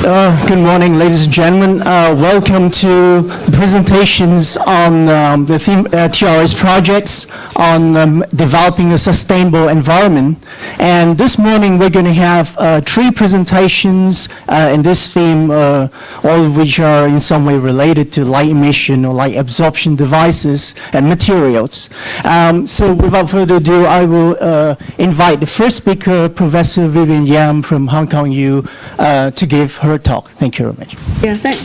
Good morning, ladies and gentlemen. Welcome to presentations on the TRS projects on developing a sustainable environment. And this morning we're going to have 3 presentations in this theme, all of which are in some way related to light emission or light absorption devices and materials. So without further ado, I will invite the first speaker, Professor Vivian Yam from Hong Kong U, to give her talk. Thank you very much. Yeah, thank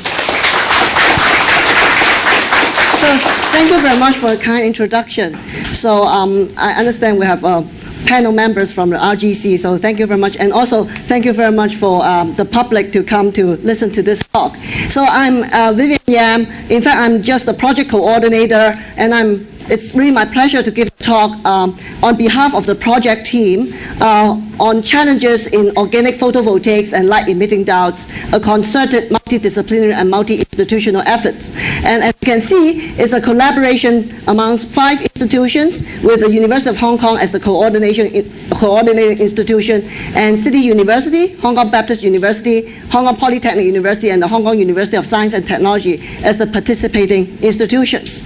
you very much for a kind introduction. So I understand we have panel members from the RGC, so thank you very much. And also thank you very much for the public to come to listen to this talk. So I'm Vivian Yam. In fact, I'm just a project coordinator, and it's really my pleasure to give a talk on behalf of the project team on challenges in organic photovoltaics and light-emitting diodes, a concerted multidisciplinary and multi-institutional efforts. And as you can see, it's a collaboration amongst 5 institutions with the University of Hong Kong as the coordinating institution, and City University, Hong Kong Baptist University, Hong Kong Polytechnic University, and the Hong Kong University of Science and Technology as the participating institutions.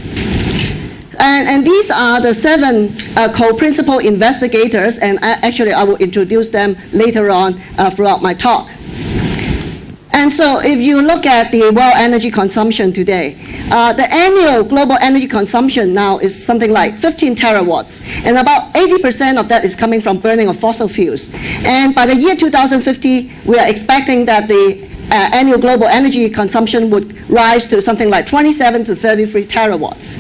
And these are the 7 co-principal investigators, and actually I will introduce them later on throughout my talk. And so if you look at the world energy consumption today, the annual global energy consumption now is something like 15 terawatts, and about 80% of that is coming from burning of fossil fuels. And by the year 2050, we are expecting that the annual global energy consumption would rise to something like 27 to 33 terawatts.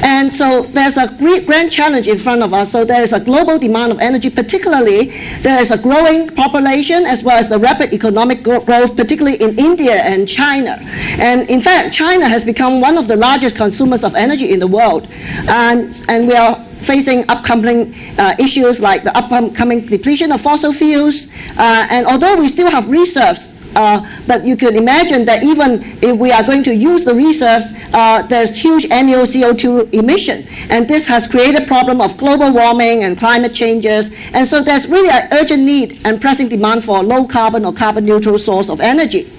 And so there's a grand challenge in front of us. So there is a global demand of energy, particularly there is a growing population as well as the rapid economic growth, particularly in India and China. And in fact, China has become one of the largest consumers of energy in the world. And we are facing upcoming issues like the upcoming depletion of fossil fuels. And although we still have reserves, but you could imagine that even if we are going to use the reserves, there's huge annual CO2 emission. And this has created a problem of global warming and climate changes. And so there's really an urgent need and pressing demand for a low carbon or carbon neutral source of energy.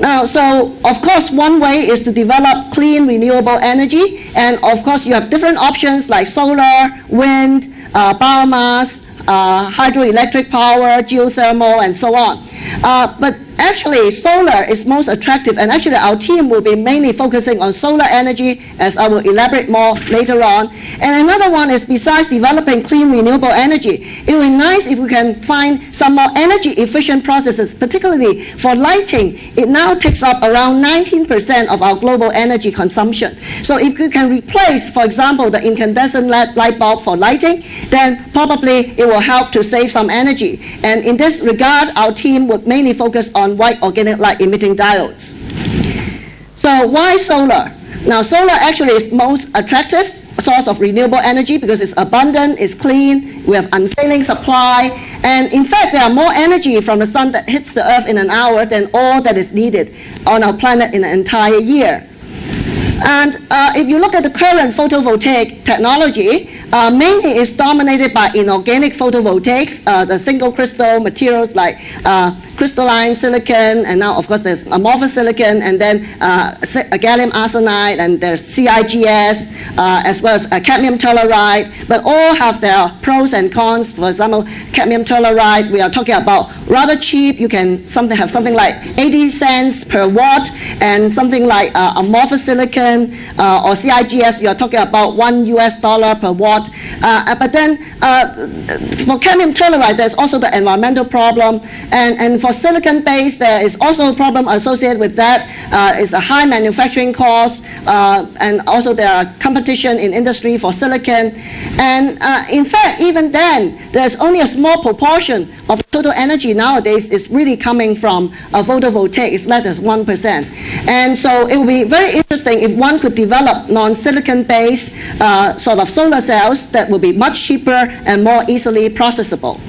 Now, so of course, one way is to develop clean, renewable energy. And of course, you have different options like solar, wind, biomass, hydroelectric power, geothermal, and so on. But actually, solar is most attractive, and actually our team will be mainly focusing on solar energy, as I will elaborate more later on. And another one is, besides developing clean renewable energy, it would be nice if we can find some more energy efficient processes, particularly for lighting. It now takes up around 19% of our global energy consumption. So if we can replace, for example, the incandescent light bulb for lighting, then probably it will help to save some energy. And in this regard, our team would mainly focus on white organic light-emitting diodes. So why solar? Now, solar actually is most attractive source of renewable energy because it's abundant, it's clean, we have unfailing supply, and in fact, there are more energy from the sun that hits the earth in an hour than all that is needed on our planet in an entire year. And if you look at the current photovoltaic technology, mainly is dominated by inorganic photovoltaics, the single crystal materials like crystalline silicon, and now of course there's amorphous silicon, and then gallium arsenide, and there's CIGS, as well as cadmium telluride, but all have their pros and cons. For example, cadmium telluride, we are talking about rather cheap. You can have something like 80 cents per watt, and something like amorphous silicon or CIGS, you are talking about $1 per watt. But then for cadmium telluride, there's also the environmental problem, and for silicon-based, there is also a problem associated with that. It's a high manufacturing cost, and also there are competition in industry for silicon. And in fact, even then, there's only a small proportion of total energy nowadays is really coming from photovoltaic. It's less than 1%. And so it would be very interesting if one could develop non-silicon-based sort of solar cells that will be much cheaper and more easily processable.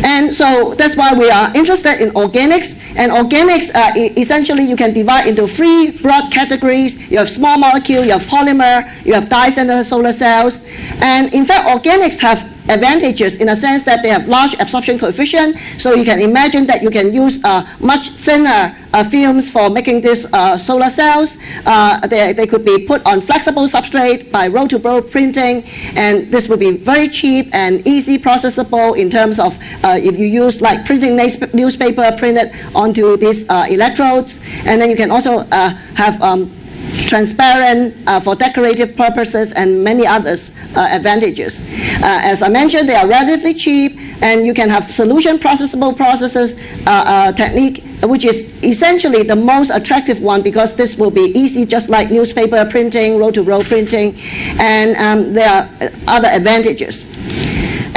And so that's why we are interested in organics. And organics, essentially, you can divide into 3 broad categories. You have small molecule, you have polymer, you have dye center solar cells. And in fact, organics have advantages in a sense that they have large absorption coefficient. So you can imagine that you can use much thinner films for making these solar cells. They could be put on flexible substrate by roll-to-roll printing, and this would be very cheap and easy processable in terms of if you use like printing newspaper printed onto these electrodes. And then you can also have transparent for decorative purposes and many others advantages. As I mentioned, they are relatively cheap, and you can have solution processable processes technique, which is essentially the most attractive one, because this will be easy, just like newspaper printing, roll-to-roll printing, and there are other advantages.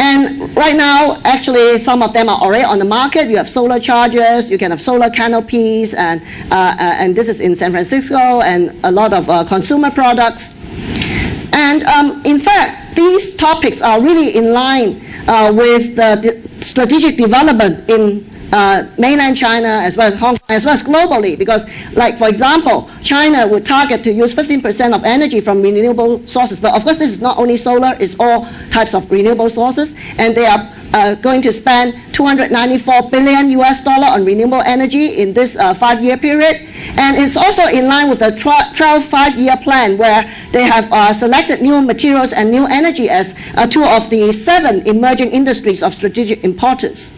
And right now, actually, some of them are already on the market. You have solar chargers, you can have solar canopies, and this is in San Francisco, and a lot of consumer products. And in fact, these topics are really in line with the strategic development in mainland China as well as Hong Kong, as well as globally, because, like, for example, China would target to use 15% of energy from renewable sources. But of course, this is not only solar, it's all types of renewable sources, and they are going to spend $294 billion on renewable energy in this 5-year period. And it's also in line with the 12 5-year plan, where they have selected new materials and new energy as 2 of the 7 emerging industries of strategic importance.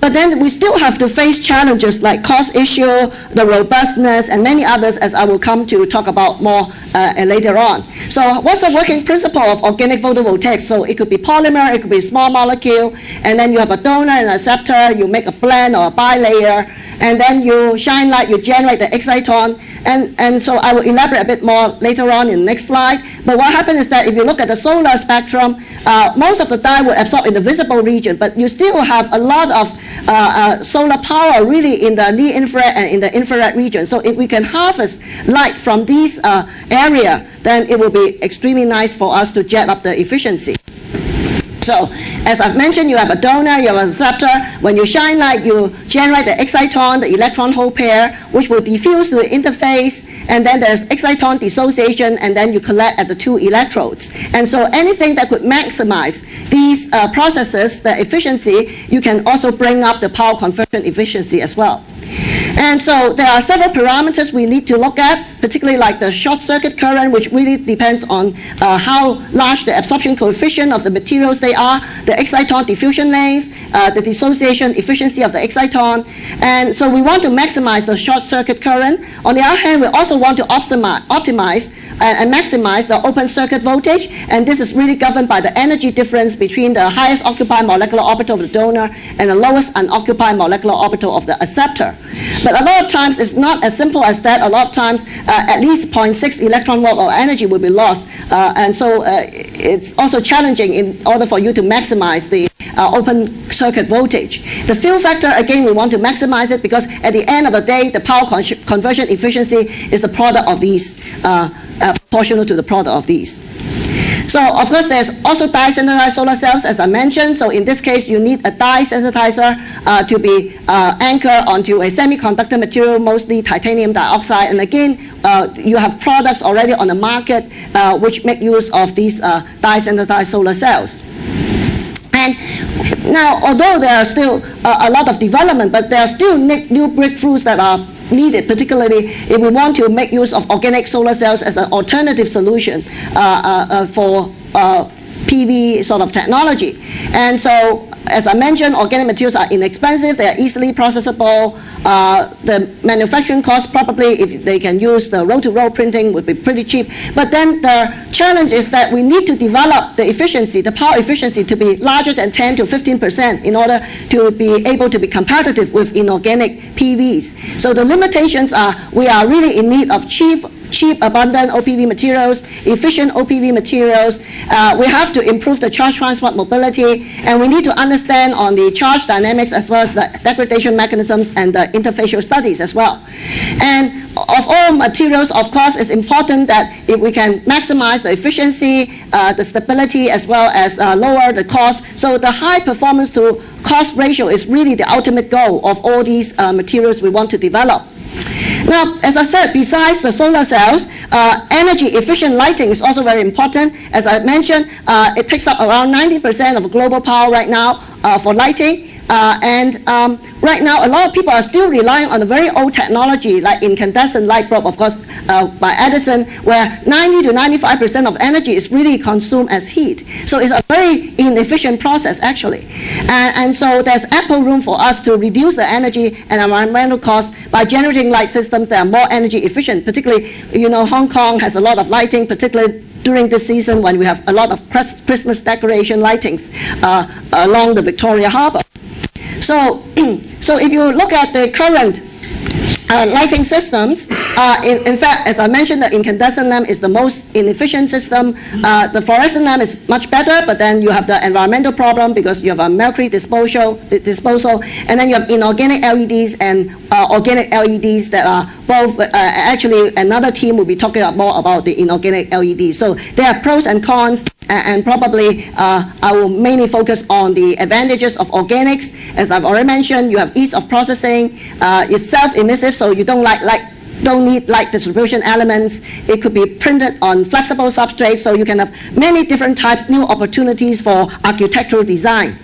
But then we still have to face challenges like cost issue, the robustness, and many others, as I will come to talk about more later on. So what's the working principle of organic photovoltaics? So it could be polymer, it could be small molecule, and then you have a donor and a acceptor, you make a blend or a bilayer, and then you shine light, you generate the exciton, and so I will elaborate a bit more later on in the next slide. But what happens is that if you look at the solar spectrum, most of the dye will absorb in the visible region, but you still have a lot of solar power really in the near infrared and in the infrared region. So if we can harvest light from these area, then it will be extremely nice for us to jet up the efficiency. So, as I've mentioned, you have a donor, you have a acceptor. When you shine light, you generate the exciton, the electron hole pair, which will diffuse to the interface, and then there's exciton dissociation, and then you collect at the 2 electrodes. And so anything that could maximize these processes, the efficiency, you can also bring up the power conversion efficiency as well. And so there are several parameters we need to look at, particularly like the short circuit current, which really depends on how large the absorption coefficient of the materials they are, the exciton diffusion length, the dissociation efficiency of the exciton. And so we want to maximize the short circuit current. On the other hand, we also want to optimize and maximize the open circuit voltage, and this is really governed by the energy difference between the highest occupied molecular orbital of the donor and the lowest unoccupied molecular orbital of the acceptor. But a lot of times it's not as simple as that. A lot of times at least 0.6 electron volt of energy will be lost, and so it's also challenging in order for you to maximize the open circuit voltage. The fill factor, again, we want to maximize it, because at the end of the day, the power conversion efficiency is the product of these, proportional to the product of these. So, of course, there's also dye-sensitized solar cells, as I mentioned. So in this case, you need a dye sensitizer to be anchored onto a semiconductor material, mostly titanium dioxide. And again, you have products already on the market which make use of these dye-sensitized solar cells. And now, although there are still a lot of development, but there are still new breakthroughs that are needed, particularly if we want to make use of organic solar cells as an alternative solution for PV sort of technology. And so, as I mentioned, organic materials are inexpensive, they are easily processable. The manufacturing cost, probably, if they can use the roll-to-roll printing, would be pretty cheap. But then the challenge is that we need to develop the efficiency, the power efficiency, to be larger than 10 to 15% in order to be able to be competitive with inorganic PVs. So the limitations are, we are really in need of cheap, abundant OPV materials, efficient OPV materials. We have to improve the charge transport mobility, and we need to understand on the charge dynamics as well as the degradation mechanisms and the interfacial studies as well. And of all materials, of course, it's important that if we can maximize the efficiency, the stability, as well as lower the cost. So the high performance to cost ratio is really the ultimate goal of all these materials we want to develop. Now, as I said, besides the solar cells, energy efficient lighting is also very important. As I mentioned, it takes up around 90% of global power right now for lighting. Right now, a lot of people are still relying on a very old technology like incandescent light bulb, of course, by Edison, where 90 to 95% of energy is really consumed as heat. So it's a very inefficient process, actually. And so there's ample room for us to reduce the energy and environmental costs by generating light systems that are more energy efficient. Particularly, you know, Hong Kong has a lot of lighting, particularly during this season when we have a lot of Christmas decoration lightings along the Victoria Harbour. So if you look at the current lighting systems, in fact, as I mentioned, the incandescent lamp is the most inefficient system. The fluorescent lamp is much better, but then you have the environmental problem because you have a mercury disposal, and then you have inorganic LEDs and organic LEDs that are both, actually another team will be talking more about the inorganic LEDs. So they have pros and cons, and probably I will mainly focus on the advantages of organics. As I've already mentioned, you have ease of processing, it's self-emissive, so you don't need light distribution elements. It could be printed on flexible substrates, so you can have many different types, new opportunities for architectural design.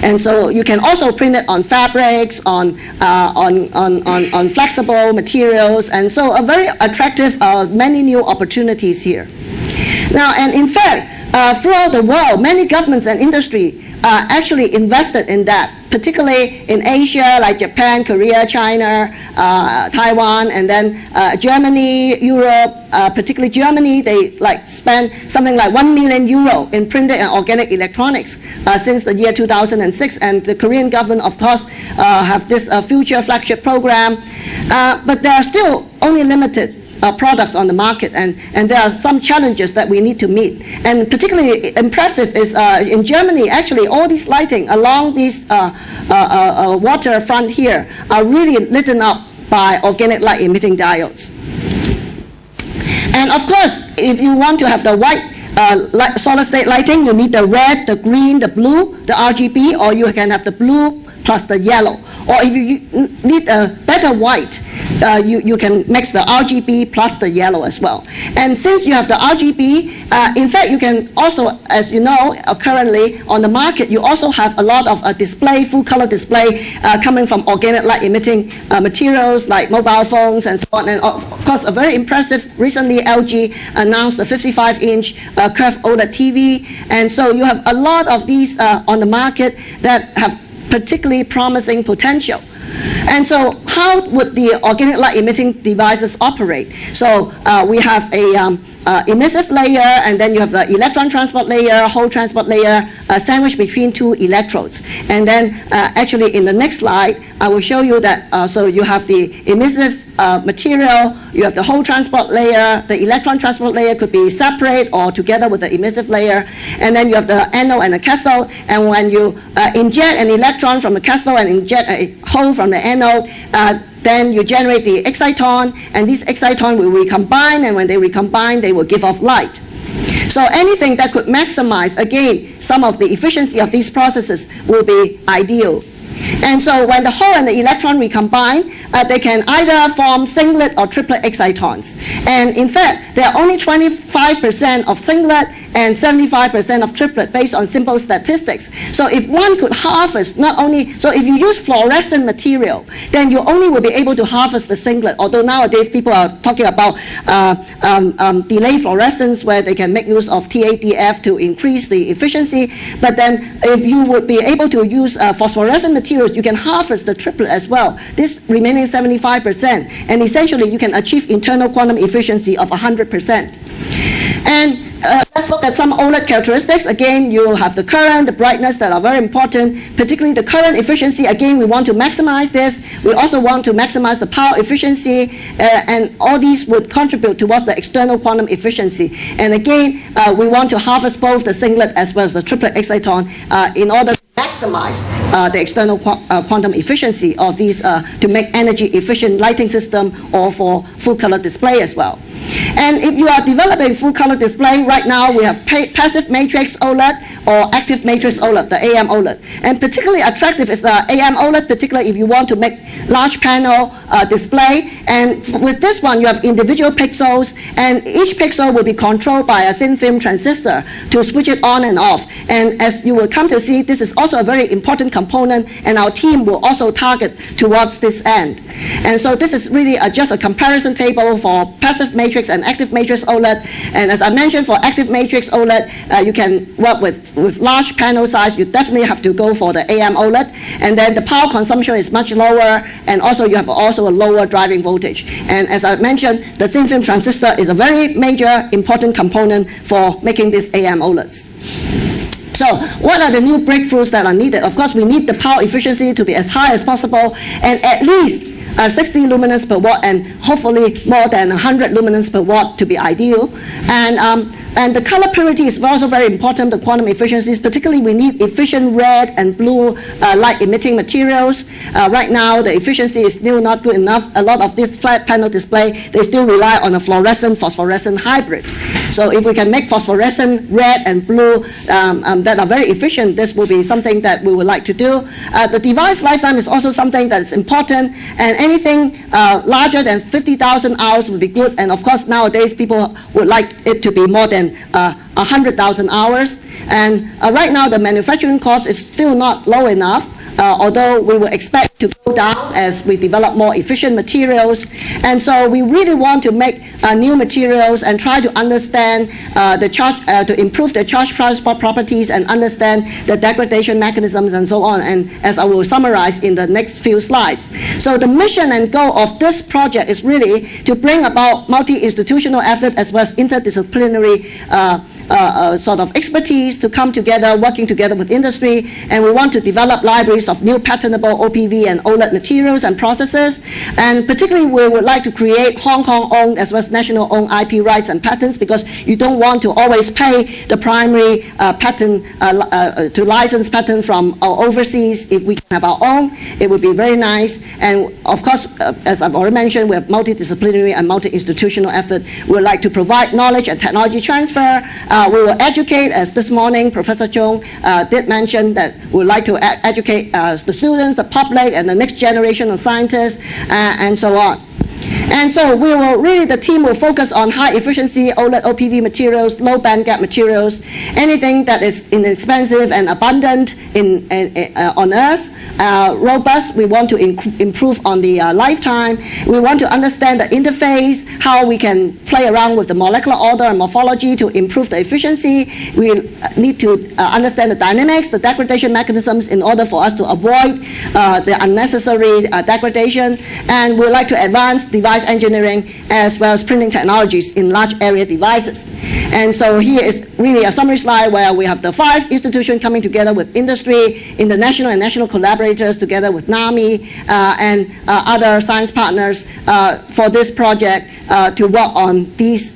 And so you can also print it on fabrics, on flexible materials, and so a very attractive, many new opportunities here. Now, and in fact, throughout the world, many governments and industry actually invested in that, particularly in Asia, like Japan, Korea, China, Taiwan, and then Germany, Europe, particularly Germany, they spent something like €1 million in printed and organic electronics since the year 2006, and the Korean government, of course, have this future flagship program, but there are still only limited products on the market, and there are some challenges that we need to meet. And particularly impressive is in Germany, actually all these lighting along this waterfront here are really lit up by organic light-emitting diodes. And of course, if you want to have the white solid-state lighting, you need the red, the green, the blue, the RGB, or you can have the blue plus the yellow. Or if you need a better white, you can mix the RGB plus the yellow as well. And since you have the RGB, in fact, you can also, as you know, currently on the market, you also have a lot of display, full color display coming from organic light emitting materials like mobile phones and so on. And of course, a very impressive, recently LG announced the 55-inch curved OLED TV. And so you have a lot of these on the market that have particularly promising potential. And so how would the organic light emitting devices operate? So we have a emissive layer, and then you have the electron transport layer, hole transport layer, sandwiched between two electrodes. And then actually in the next slide, I will show you that, so you have the emissive material, you have the hole transport layer, the electron transport layer could be separate or together with the emissive layer, and then you have the anode and the cathode, and when you inject an electron from the cathode and inject a hole from the anode, then you generate the exciton, and these exciton will recombine, and when they recombine, they will give off light. So anything that could maximize, again, some of the efficiency of these processes will be ideal. And so when the hole and the electron recombine, they can either form singlet or triplet excitons. And in fact, there are only 25% of singlet and 75% of triplet based on simple statistics. So if one could harvest not only, so if you use fluorescent material, then you only will be able to harvest the singlet, although nowadays people are talking about delay fluorescence where they can make use of TADF to increase the efficiency. But then if you would be able to use phosphorescent materials, you can harvest the triplet as well, this remaining 75%. And essentially you can achieve internal quantum efficiency of 100%. And let's look at some OLED characteristics. Again, you have the current, the brightness that are very important, particularly the current efficiency. Again, we want to maximize this. We also want to maximize the power efficiency, and all these would contribute towards the external quantum efficiency. And again, we want to harvest both the singlet as well as the triplet exciton in order to maximize the external quantum efficiency of these to make energy efficient lighting system or for full color display as well. And if you are developing full color display, right now we have passive matrix OLED or active matrix OLED, the AM OLED. And particularly attractive is the AM OLED, particularly if you want to make large panel display. And with this one, you have individual pixels, and each pixel will be controlled by a thin film transistor to switch it on and off. And as you will come to see, this is also a very important component, and our team will also target towards this end. And so this is really just a comparison table for passive matrix and active matrix OLED. And as I mentioned, for active matrix OLED, you can work with large panel size. You definitely have to go for the AM OLED. And then the power consumption is much lower, and also you have also a lower driving voltage. And as I mentioned, the thin film transistor is a very major important component for making these AM OLEDs. So what are the new breakthroughs that are needed? Of course, we need the power efficiency to be as high as possible, and at least 60 luminance per watt, and hopefully more than 100 luminance per watt to be ideal. And the color purity is also very important, the quantum efficiencies. Particularly, we need efficient red and blue light-emitting materials. Right now, the efficiency is still not good enough. A lot of this flat panel display, they still rely on a fluorescent-phosphorescent hybrid. So if we can make phosphorescent red and blue that are very efficient, this will be something that we would like to do. The device lifetime is also something that is important, and anything larger than 50,000 hours would be good. And of course, nowadays, people would like it to be more than 100,000 hours. And right now, the manufacturing cost is still not low enough. Although we will expect to go down as we develop more efficient materials. And so we really want to make new materials and try to understand the charge, to improve the charge transport properties and understand the degradation mechanisms and so on, and as I will summarize in the next few slides. So the mission and goal of this project is really to bring about multi-institutional effort as well as interdisciplinary sort of expertise to come together, working together with industry, and we want to develop libraries of new patentable OPV and OLED materials and processes. And particularly, we would like to create Hong Kong-owned as well as national-owned IP rights and patents, because you don't want to always pay the primary patent to license patent from overseas. If we can have our own, it would be very nice. And of course, as I've already mentioned, we have multidisciplinary and multi-institutional effort. We would like to provide knowledge and technology transfer. We will educate, as this morning Professor Chung did mention, that we would like to educate the students, the public, and the next generation of scientists, and so on. And so we will really, the team will focus on high efficiency OLED OPV materials, low band gap materials, anything that is inexpensive and abundant on Earth, robust. We want to improve on the lifetime. We want to understand the interface, how we can play around with the molecular order and morphology to improve the efficiency. We need to understand the dynamics, the degradation mechanisms in order for us to avoid the unnecessary degradation. And we like to advance device engineering as well as printing technologies in large area devices. And so here is really a summary slide where we have the 5 institutions coming together with industry, international and national collaborators together with NAMI and other science partners for this project to work on these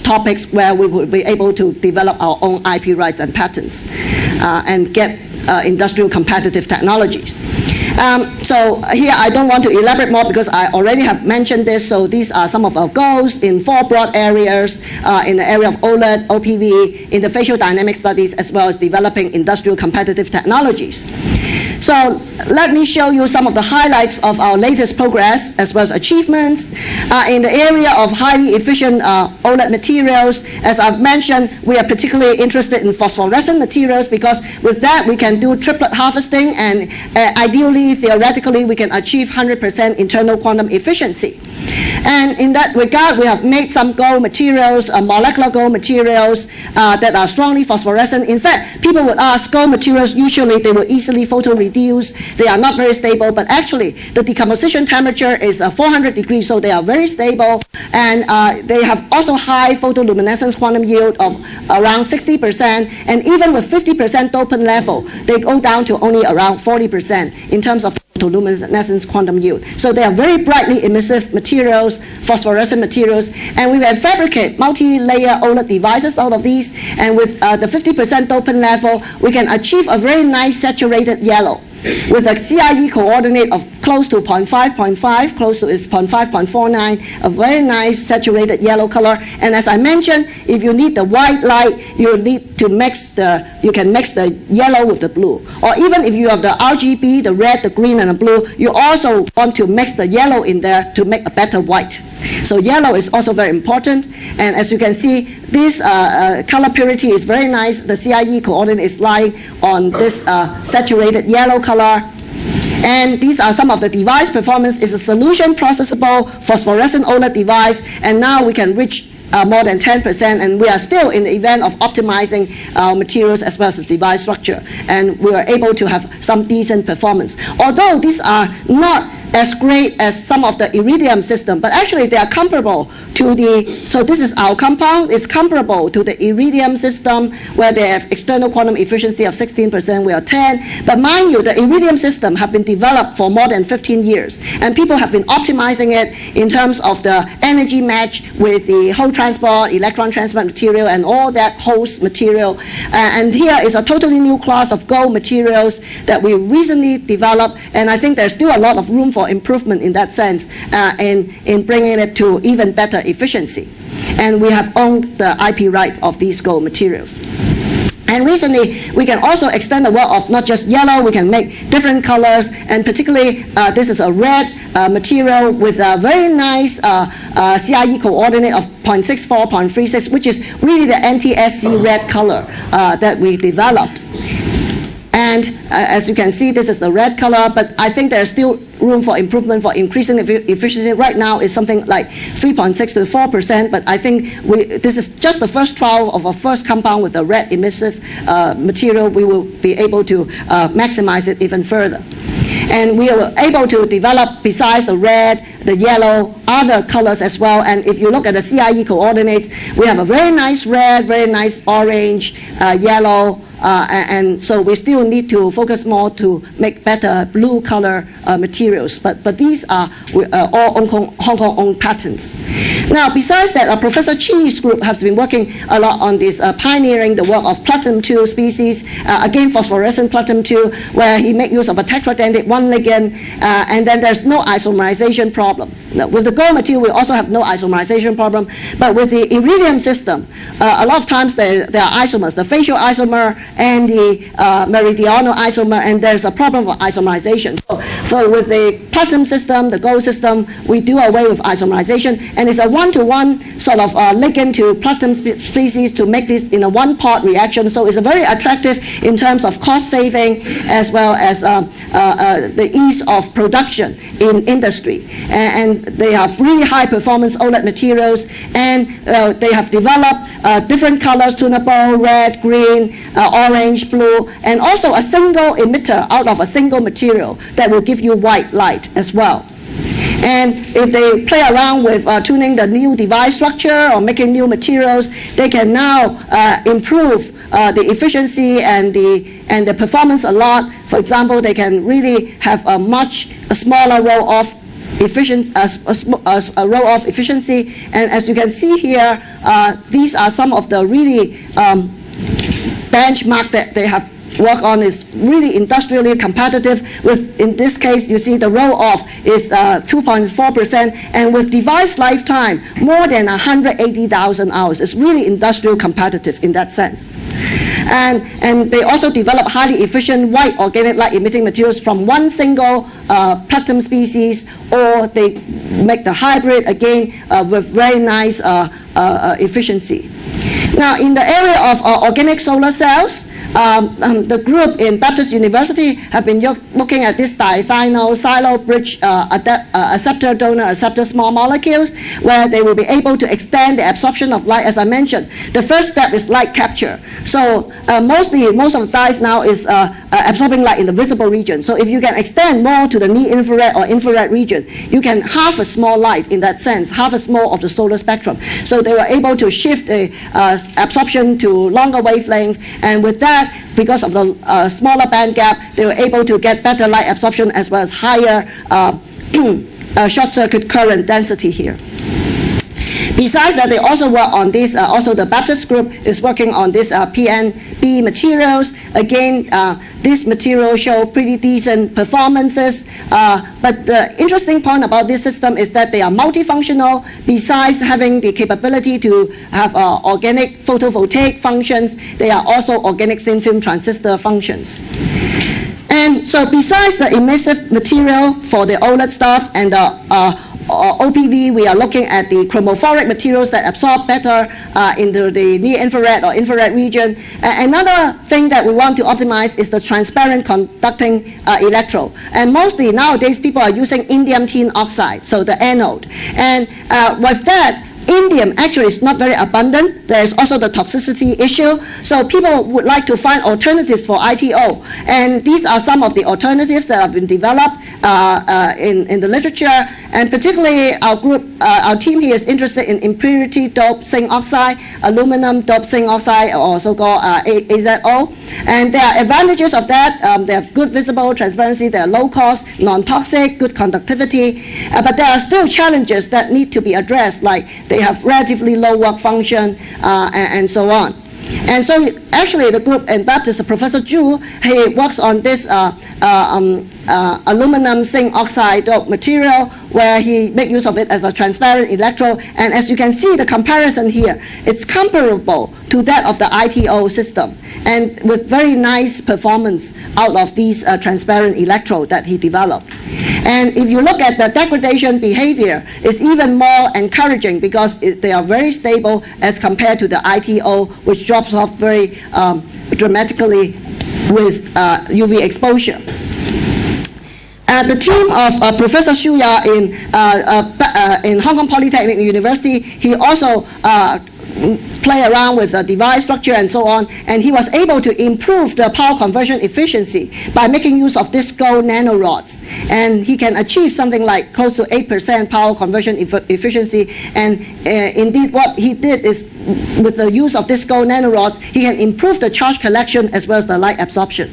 topics where we will be able to develop our own IP rights and patents and get industrial competitive technologies. So here I don't want to elaborate more because I already have mentioned this. So these are some of our goals in 4 broad areas, in the area of OLED, OPV, interfacial dynamic studies, as well as developing industrial competitive technologies. So let me show you some of the highlights of our latest progress as well as achievements. In the area of highly efficient OLED materials, as I've mentioned, we are particularly interested in phosphorescent materials because with that we can do triplet harvesting, and ideally, theoretically, we can achieve 100% internal quantum efficiency. And in that regard, we have made some gold materials, molecular gold materials that are strongly phosphorescent. In fact, people would ask, gold materials, usually they will easily photo-reduce. They are not very stable, but actually the decomposition temperature is 400 degrees, so they are very stable. And they have also high photoluminescence quantum yield of around 60%. And even with 50% dopant level, they go down to only around 40% in terms of photoluminescence quantum yield. So they are very brightly emissive materials, phosphorescent materials, and we can fabricate multi-layer OLED devices out of these, and with the 50% dopant level, we can achieve a very nice saturated yellow with a CIE coordinate of close to 0.5, close to its 0.5, 0.49, a very nice saturated yellow color. And as I mentioned, if you need the white light, you need to you can mix the yellow with the blue. Or even if you have the RGB, the red, the green, and the blue, you also want to mix the yellow in there to make a better white. So yellow is also very important. And as you can see, this color purity is very nice. The CIE coordinate is lying on this saturated yellow color. And these are some of the device performance. It's a solution processable phosphorescent OLED device, and now we can reach more than 10%, and we are still in the event of optimizing our materials as well as the device structure, and we are able to have some decent performance. Although these are not as great as some of the iridium system, but actually they are comparable to so this is our compound, it's comparable to the iridium system where they have external quantum efficiency of 16%, we are 10. But mind you, the iridium system have been developed for more than 15 years, and people have been optimizing it in terms of the energy match with the whole transport, electron transport material, and all that host material. And here is a totally new class of gold materials that we recently developed, and I think there's still a lot of room for improvement in that sense, in bringing it to even better efficiency. And we have owned the IP right of these gold materials. And recently, we can also extend the work of not just yellow, we can make different colors, and particularly this is a red material with a very nice CIE coordinate of 0.64, 0.36, which is really the NTSC red color that we developed. And as you can see, this is the red color, but I think there's still room for improvement for increasing the efficiency. Right now is something like 3.6 to 4%, but I think this is just the first trial of a first compound with a red emissive material. We will be able to maximize it even further. And we were able to develop, besides the red, the yellow, other colors as well. And if you look at the CIE coordinates, we have a very nice red, very nice orange, yellow, and so we still need to focus more to make better blue color materials. But these are all Hong Kong-owned patents. Now, besides that, Professor Chi's group has been working a lot on this, pioneering the work of platinum-2 species, again phosphorescent platinum-2, where he made use of a tetradentate one ligand, and then there's no isomerization problem. Now, with the gold material, we also have no isomerization problem, but with the iridium system, a lot of times there are isomers, the facial isomer and the meridional isomer, and there's a problem of isomerization. So with the platinum system, the gold system, we do away with isomerization, and it's a one-to-one sort of ligand to platinum species to make this in a one-part reaction. So it's a very attractive in terms of cost saving as well as the ease of production in industry. And they have really high performance OLED materials, and they have developed different colors, tunable, red, green, orange, blue, and also a single emitter out of a single material that will give you white light as well. And if they play around with tuning the new device structure or making new materials, they can now improve the efficiency and the performance a lot. For example, they can really have a much smaller row of a row of efficiency. And as you can see here, these are some of the really benchmark that they have worked on is really industrially competitive with, in this case, you see the roll off is 2.4%, and with device lifetime, more than 180,000 hours. It's really industrial competitive in that sense. And they also develop highly efficient white organic light emitting materials from one single platinum species, or they make the hybrid again with very nice efficiency. Now, in the area of organic solar cells, the group in Baptist University have been looking at this diethynyl silo bridge acceptor donor acceptor small molecules, where they will be able to extend the absorption of light. As I mentioned, the first step is light capture. So most of the dyes now is absorbing light in the visible region. So if you can extend more to the near infrared or infrared region, you can harvest more light in that sense, harvest more of the solar spectrum. So they were able to shift the absorption to longer wavelength, and with that, because of the smaller band gap, they were able to get better light absorption as well as higher short circuit current density here. Besides that, they also work on this, also the Baptist group is working on this PNB materials. Again, this material show pretty decent performances, but the interesting point about this system is that they are multifunctional. Besides having the capability to have organic photovoltaic functions, they are also organic thin film transistor functions. And so besides the emissive material for the OLED stuff and the OPV, we are looking at the chromophoric materials that absorb better into the near-infrared or infrared region. Another thing that we want to optimize is the transparent conducting electrode. And mostly nowadays people are using indium tin oxide, so the anode. And with that, indium actually is not very abundant. There is also the toxicity issue. So people would like to find alternatives for ITO. And these are some of the alternatives that have been developed in the literature. And particularly our group, our team here is interested in impurity doped zinc oxide, aluminum doped zinc oxide, or so-called AZO. And there are advantages of that. They have good visible transparency, they are low cost, non-toxic, good conductivity. But there are still challenges that need to be addressed, like they have relatively low work function and so on. And so actually the group in Baptist, Professor Zhu, he works on this aluminum zinc oxide material where he makes use of it as a transparent electrode. And as you can see, the comparison here, it's comparable to that of the ITO system, and with very nice performance out of these transparent electrode that he developed. And if you look at the degradation behavior, it's even more encouraging because they are very stable as compared to the ITO, which drops off very dramatically with UV exposure. The team of Professor Xu Ya in Hong Kong Polytechnic University, he also play around with the device structure and so on, and he was able to improve the power conversion efficiency by making use of this gold nanorods. And he can achieve something like close to 8% power conversion efficiency. And indeed what he did is, with the use of this gold nanorods, he can improve the charge collection as well as the light absorption.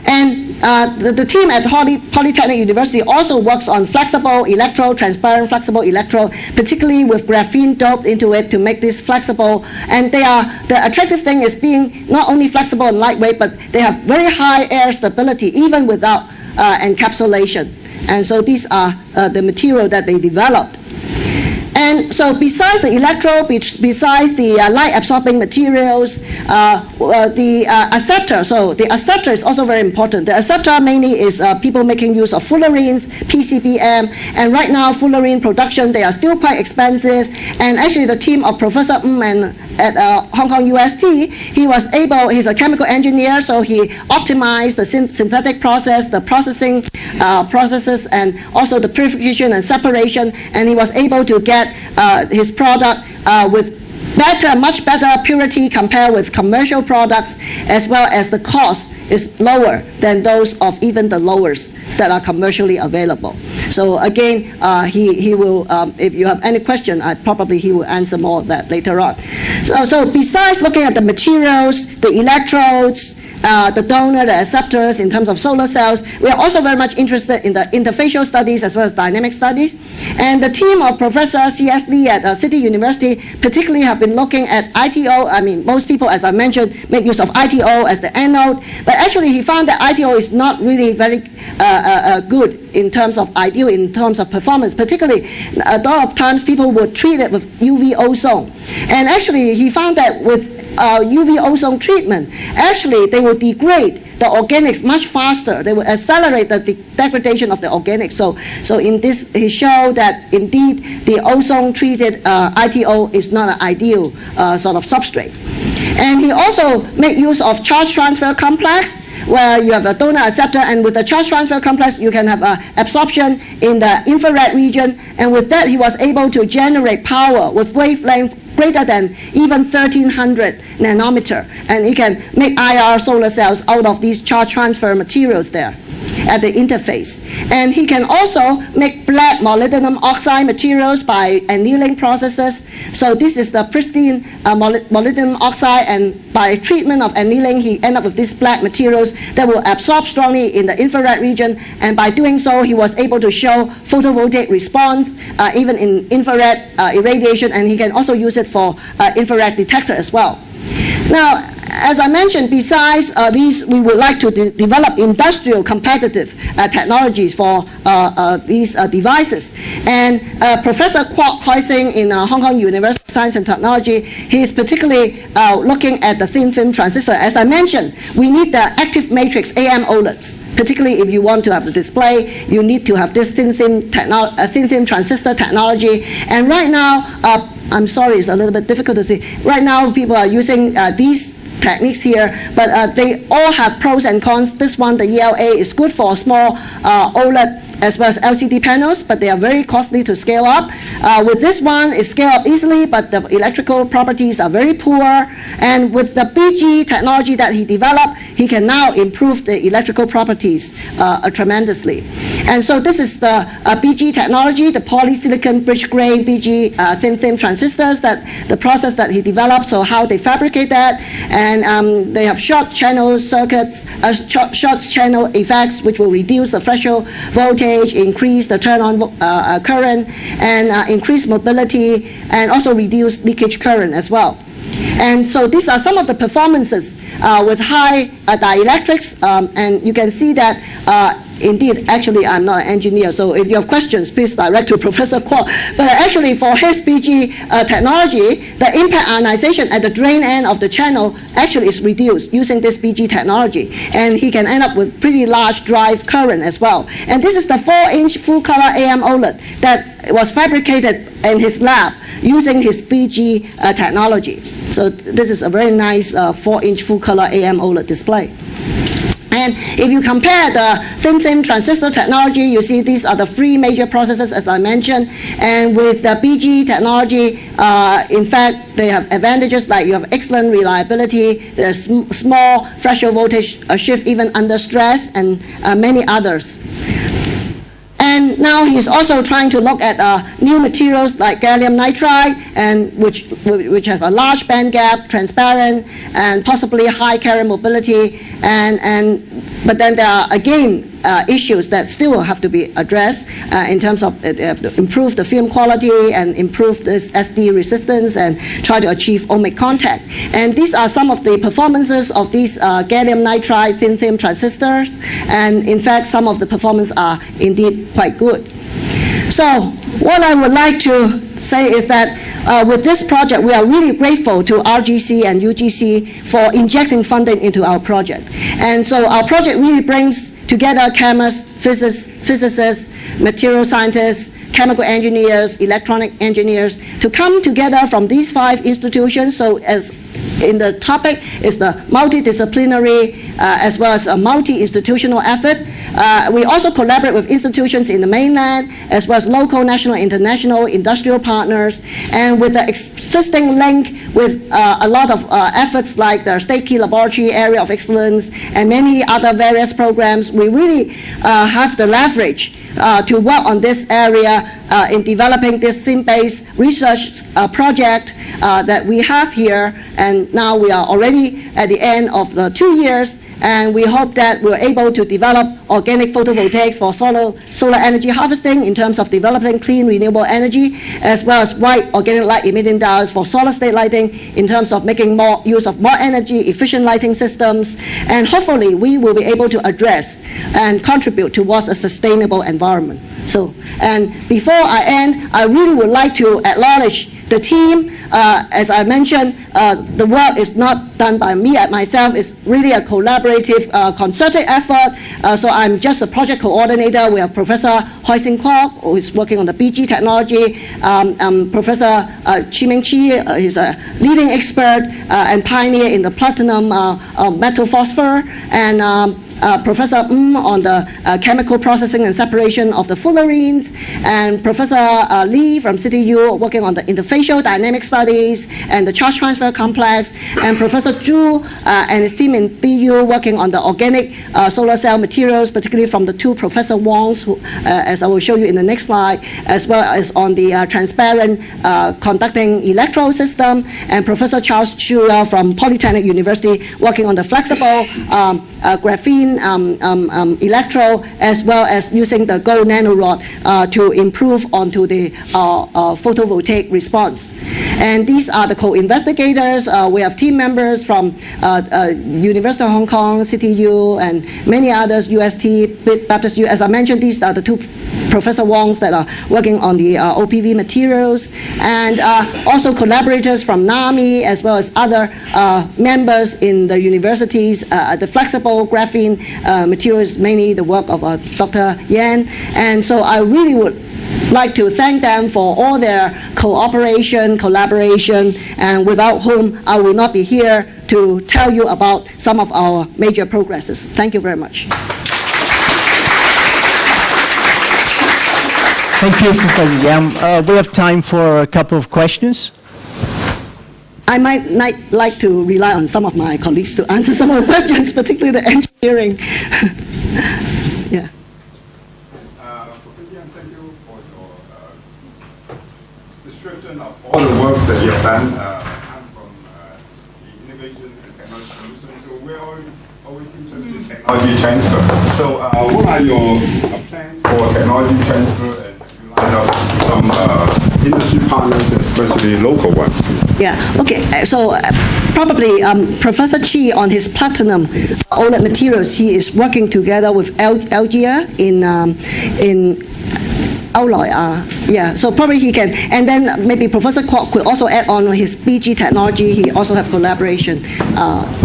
And the team at Polytechnic University also works on flexible electrode, transparent flexible electrode, particularly with graphene doped into it to make this flexible. And the attractive thing is being not only flexible and lightweight, but they have very high air stability even without encapsulation. And so these are the material that they developed. And so besides the electrode, besides the light absorbing materials, the acceptor, so the acceptor is also very important. The acceptor mainly is people making use of fullerenes, PCBM, and right now fullerene production, they are still quite expensive. And actually the team of Professor Ng at Hong Kong UST, he's a chemical engineer, so he optimized the synthetic process, the processing processes, and also the purification and separation, and he was able to get his product with much better purity compared with commercial products, as well as the cost is lower than those of even the lowers that are commercially available. So again, he will, if you have any question, he will answer more of that later on. So besides looking at the materials, the electrodes, the donor, the acceptors in terms of solar cells, we are also very much interested in the interfacial studies as well as dynamic studies. And the team of Professor C.S. Lee at City University particularly have been looking at ITO. I mean, most people, as I mentioned, make use of ITO as the anode, but actually he found that ITO is not really very good in terms of performance. Particularly, a lot of times people would treat it with UV ozone. And actually he found that with UV ozone treatment, actually they will degrade the organics much faster. They will accelerate the degradation of the organics. So in this, he showed that indeed the ozone-treated ITO is not an ideal sort of substrate. And he also made use of charge transfer complex, where you have a donor acceptor, and with the charge transfer complex, you can have absorption in the infrared region. And with that, he was able to generate power with wavelength greater than even 1300 nanometer. And he can make IR solar cells out of these charge transfer materials there. at the interface. And he can also make black molybdenum oxide materials by annealing processes. So this is the pristine molybdenum oxide, and by treatment of annealing, he ended up with these black materials that will absorb strongly in the infrared region, and by doing so, he was able to show photovoltaic response even in infrared irradiation, and he can also use it for infrared detector as well. Now, as I mentioned, besides these, we would like to develop industrial competitive technologies for these devices. And Professor Kwok Hoising in Hong Kong University of Science and Technology, he is particularly looking at the thin film transistor. As I mentioned, we need the active matrix AM OLEDs. Particularly if you want to have the display, you need to have this thin film transistor technology. And right now, I'm sorry, it's a little bit difficult to see. Right now, people are using these techniques here, but they all have pros and cons. This one, the ELA, is good for small OLED as well as LCD panels, but they are very costly to scale up. With this one, it scale up easily, but the electrical properties are very poor. And with the BG technology that he developed, he can now improve the electrical properties tremendously. And so this is the BG technology, the polysilicon bridge grain BG thin film transistors, that the process that he developed, so how they fabricate that. And they have short channel circuits, short channel effects, which will reduce the threshold voltage, increase the turn-on current, and increase mobility, and also reduce leakage current as well. And so these are some of the performances with high dielectrics, and you can see that indeed, actually, I'm not an engineer, so if you have questions, please direct to Professor Kwok. But actually, for his BG technology, the impact ionization at the drain end of the channel actually is reduced using this BG technology. And he can end up with pretty large drive current as well. And this is the 4-inch full-color AM OLED that was fabricated in his lab using his BG technology. So this is a very nice 4-inch full-color AM OLED display. And if you compare the thin film transistor technology, you see these are the three major processes, as I mentioned. And with the BG technology, in fact, they have advantages like you have excellent reliability, there's small threshold voltage shift even under stress, and many others. And now he's also trying to look at new materials like gallium nitride, and which have a large band gap, transparent, and possibly high carrier mobility. But then there are again issues that still have to be addressed in terms of they have to improve the film quality and improve this SD resistance and try to achieve ohmic contact. And these are some of the performances of these gallium nitride thin film transistors. And in fact, some of the performance are indeed quite good. So what I would like to say is that with this project, we are really grateful to RGC and UGC for injecting funding into our project. And so our project really brings together chemists, physicists, material scientists, chemical engineers, electronic engineers to come together from these 5 institutions. So as in the topic is the multidisciplinary as well as a multi-institutional effort. We also collaborate with institutions in the mainland as well as local, national, international, industrial partners. And with the existing link with a lot of efforts like the State Key Laboratory Area of Excellence and many other various programs, we really have the leverage to work on this area in developing this theme-based research project that we have here. And now we are already at the end of the 2 years, and we hope that we're able to develop organic photovoltaics for solar energy harvesting in terms of developing clean renewable energy, as well as white organic light-emitting diodes for solid-state lighting in terms of making more use of more energy-efficient lighting systems. And hopefully, we will be able to address and contribute towards a sustainable environment. So, and before I end, I really would like to acknowledge the team. As I mentioned, the work is not done by me and myself. It's really a collaborative, concerted effort. So I'm just a project coordinator. We have Professor Hoising Kwok, who is working on the BG technology. Professor Chi-Ming Chi is a leading expert and pioneer in the platinum metal phosphor. And Professor on the chemical processing and separation of the fullerenes, and Professor Lee from CityU working on the interfacial dynamic studies and the charge transfer complex, and Professor Zhu and his team in BU working on the organic solar cell materials, particularly from the two Professor Wongs, who, as I will show you in the next slide, as well as on the transparent conducting electrode system, and Professor Charles Chua from Polytechnic University working on the flexible graphene electrode, as well as using the gold nanorod to improve onto the photovoltaic response. And these are the co-investigators. We have team members from University of Hong Kong, CityU, and many others, UST, Baptist U. As I mentioned, these are the two Professor Wongs that are working on the OPV materials, and also collaborators from NAMI, as well as other members in the universities. The flexible graphene materials, mainly the work of Dr. Yan. And so I really would like to thank them for all their cooperation, collaboration, and without whom I will not be here to tell you about some of our major progresses. Thank you very much. Thank you, Professor Yam. We have time for a couple of questions. I might like to rely on some of my colleagues to answer some of the questions, particularly the engineering. Yeah. Professor Yan, thank you for your description of all the work that you have done. I'm from the innovation and technology solution, so we're always interested in technology transfer. So what are your plans for technology transfer, and have you lined up some industry partners, especially local ones? Yeah, okay, so probably Professor Chi on his platinum OLED materials, he is working together with Algia in yeah, so probably he can, and then maybe Professor Kwok could also add on his BG technology. He also have collaboration,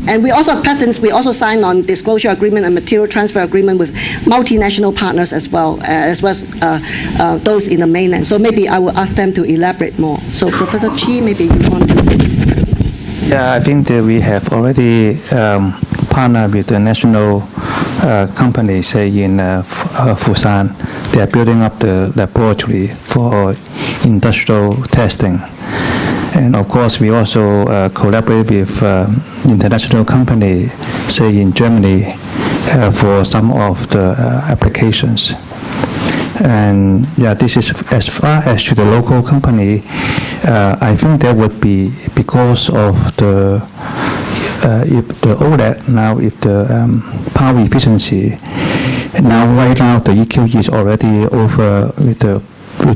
and we also have patents. We also signed on disclosure agreement and material transfer agreement with multinational partners as well as those in the mainland. So maybe I will ask them to elaborate more. So Professor Chi, maybe you want to. Yeah, I think that we have already partnered with the national company, say in Fusan. They are building up the laboratory for industrial testing. And of course, we also collaborate with international company, say in Germany, for some of the applications. And yeah, this is as far as to the local company. I think that would be because of the if the OLED now, if the power efficiency, now right now the EQE is already over with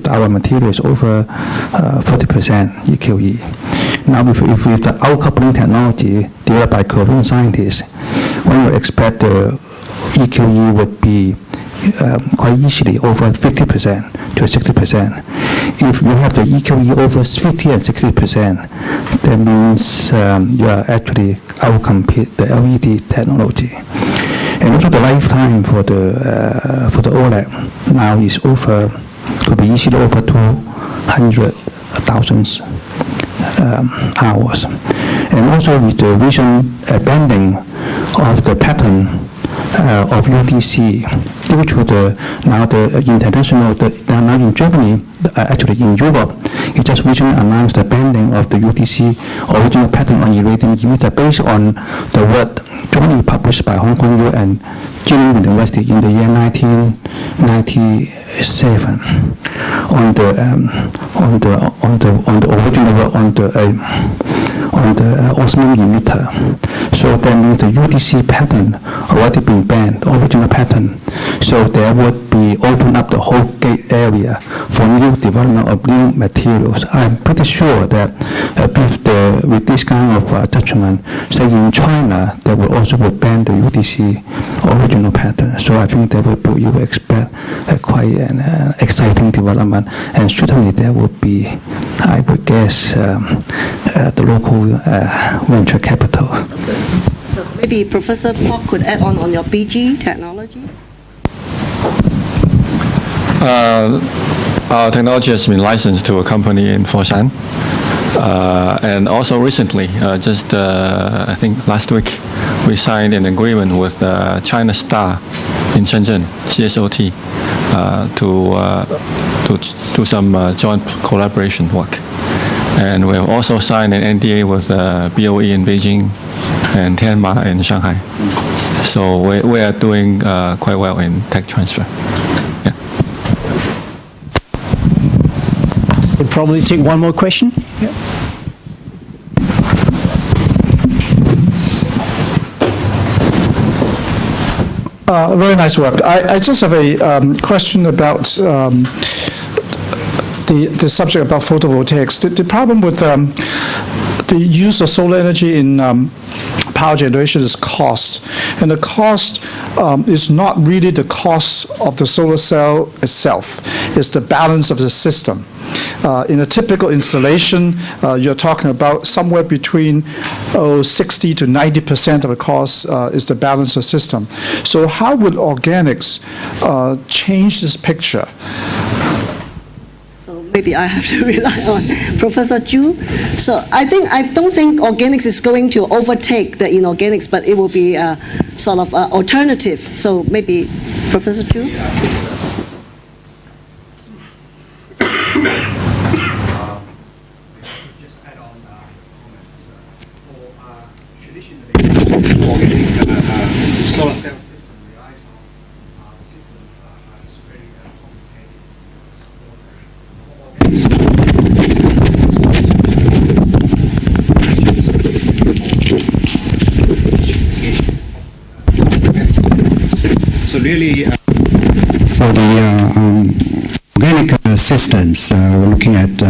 our materials over 40% EQE. Now with the outcoupling technology developed by Korean scientists, one would expect the EQE would be quite easily over 50% to 60%. If you have the EQE over 50 and 60%, that means you are actually outcompete the LED technology. And also the lifetime for the OLED now is over, could be easily over 200,000 hours. And also with the recent bending of the pattern of UDC, due to the international, now in Germany, actually in Europe, it just recently announced the bending of the UDC original pattern on irradiant emitter based on the work jointly published by Hong Kong U and Jilin University in the year 1997 on the original work on the osmium emitter. So that means the UDC pattern already been banned, original pattern. So there would be open up the whole gate area for new development of new materials. I'm pretty sure that with this kind of judgment, say in China, they will also ban the UDC original pattern. So I think you will expect quite an exciting development, and certainly there would be, I would guess, the local venture capital. So maybe Professor Kwok could add on your BG technology. Our technology has been licensed to a company in Foshan. And also recently, just I think last week, we signed an agreement with China Star in Shenzhen, CSOT, to do some joint collaboration work. And we have also signed an NDA with BOE in Beijing and Tianma in Shanghai. So we are doing quite well in tech transfer. Yeah. We'll probably take one more question. Yeah. Very nice work. I just have a question about the subject about photovoltaics. The problem with the use of solar energy in power generation is cost. And the cost is not really the cost of the solar cell itself. It's the balance of the system. In a typical installation, you're talking about somewhere between 60 to 90% of the cost is the balance of the system. So how would organics change this picture? So maybe I have to rely on Professor Zhu. So I don't think organics is going to overtake the inorganics, but it will be a sort of alternative. So maybe Professor Zhu? Solar cell system relies on the system is very complicated. So really, for the organic systems, we're looking at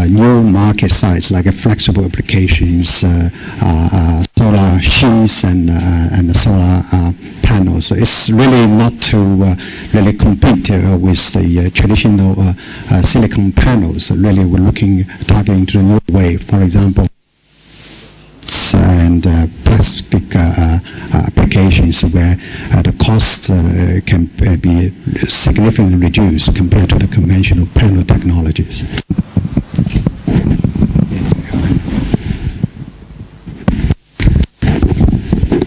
new market sites like flexible applications, solar sheets, and solar panels. So it's really not to really compete with the traditional silicon panels. So really, we're targeting to a new way. For example, and plastic applications where the cost can be significantly reduced compared to the conventional panel technologies.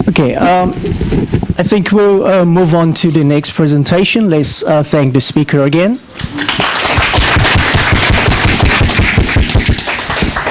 Okay, I think we'll move on to the next presentation. Let's thank the speaker again.